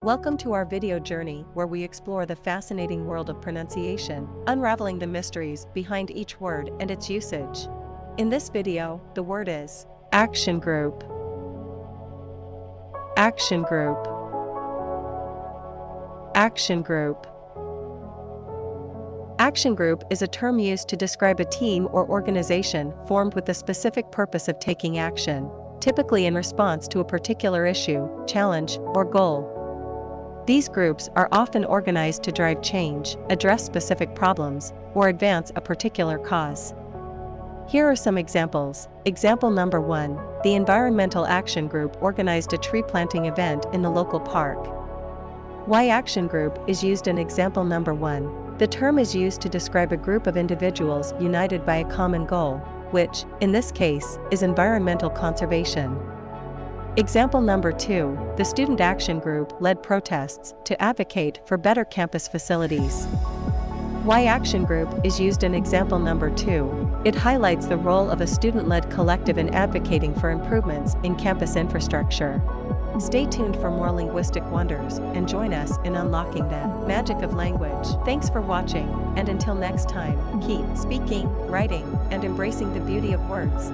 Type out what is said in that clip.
Welcome to our video journey where we explore the fascinating world of pronunciation, unraveling the mysteries behind each word and its usage. In this video, the word is action group. Action group. Action group. Action group is a term used to describe a team or organization formed with the specific purpose of taking action, typically in response to a particular issue, challenge, or goal. These groups are often organized to drive change, address specific problems, or advance a particular cause. Here are some examples. Example number 1, the Environmental Action Group organized a tree planting event in the local park. Why action group is used in example number 1. The term is used to describe a group of individuals united by a common goal, which, in this case, is environmental conservation. Example number 2, the Student Action Group led protests to advocate for better campus facilities. Why action group is used in example number 2. It highlights the role of a student-led collective in advocating for improvements in campus infrastructure. Stay tuned for more linguistic wonders and join us in unlocking the magic of language. Thanks for watching, and until next time, keep speaking, writing, and embracing the beauty of words.